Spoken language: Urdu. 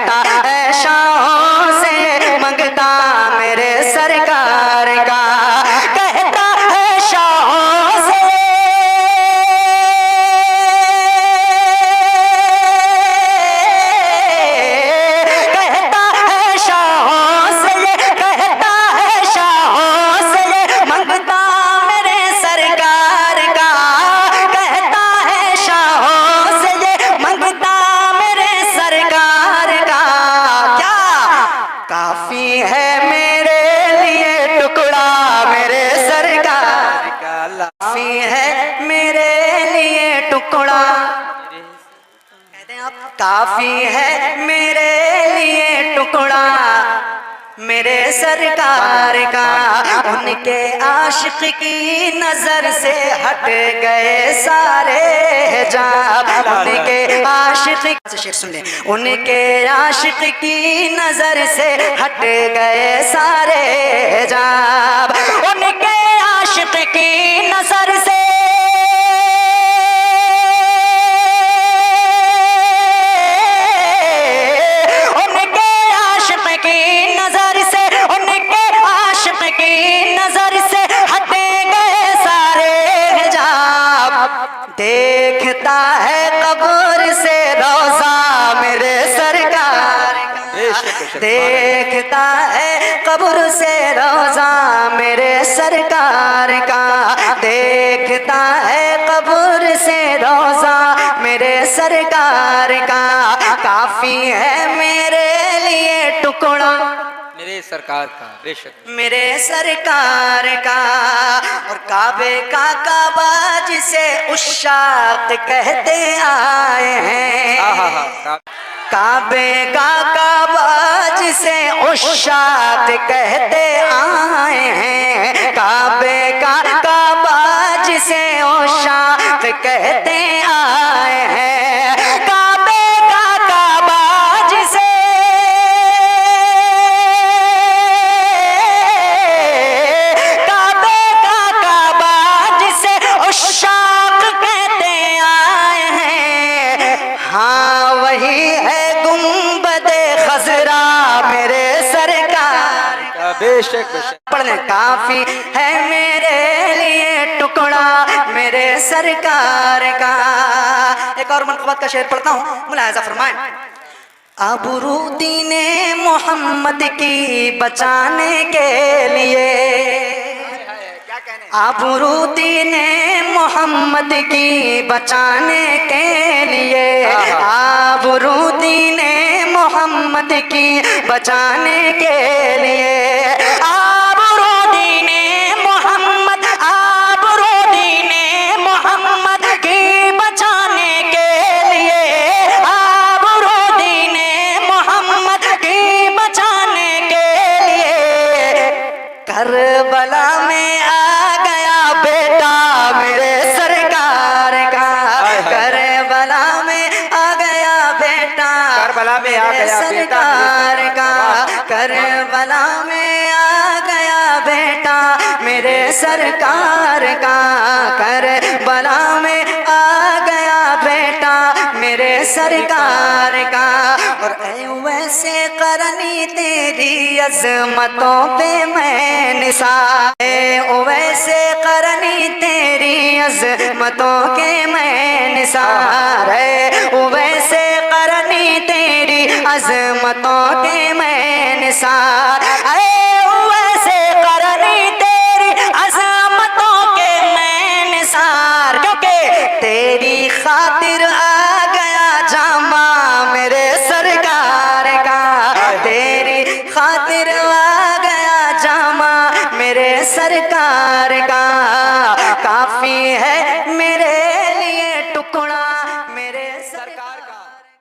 کہتا ہے شاہوں سے منگتا میرے سرکار کا، کہتا ہے شاہوں سے کافی ہے میرے لیے ٹکڑا میرے سرکار کا، ان کے عاشق کی نظر سے ہٹ گئے سارے حجاب، ان کے عاشق شیخ سن لیں، ان کے عاشق کی نظر سے ہٹ گئے سارے حجاب، ان کے عاشق کی نظر سے دیکھتا ہے قبر سے روضہ میرے سرکار کا، دیکھتا ہے قبر سے روضہ میرے سرکار کا، دیکھتا ہے قبر سے روضہ میرے سرکار کا، کافی ہے میرے لیے ٹکڑا میرے سرکار کا، بے شک میرے سرکار کا، اور کعبے کا کعبہ جسے عشاق کہتے آئے ہیں، کعبے کا کعبہ جسے عشاق کہتے آئے ہیں، کعبے کا کعبہ جسے عشاق کہتے آئے ہیں، کعبے کا کعبہ جسے بے شک پڑھنے کافی ہے میرے لیے ٹکڑا میرے سرکار کا۔ ایک اور منقبت کا شعر پڑھتا ہوں، ملاحظہ فرمائیں۔ آبرو دین محمد کی بچانے کے لیے، آبرو دین محمد کی بچانے کے لیے، آبرو دین محمد کی بچانے کے لیے، آبرو دین محمد، آبرو دین محمد کی بچانے کے لیے، آبرو دین محمد کی بچانے کے لیے، کربلا میں آ گیا بیٹا میرے سرکار کا، کربلا میں آ گیا بیٹا میرے سرکار کا، کربلا میں آ گیا بیٹا میرے سرکار کا، کربلا میں آ گیا بیٹا میرے سرکار کا، اور اے ویسے قرنی تیری عظمتوں پہ میں نثار، اے ویسے قرنی تیری عظمتوں کے میں نثار، اے ویسے قرنی تیری عظمتوں کے میں نثار، اے ویسے قرنی تیری عظمتوں کے میں نثار، کیونکہ تیری خاطر آ گیا جامع میرے سرکار کا، تیری خاطر آ گیا جامع میرے سرکار کا، کافی ہے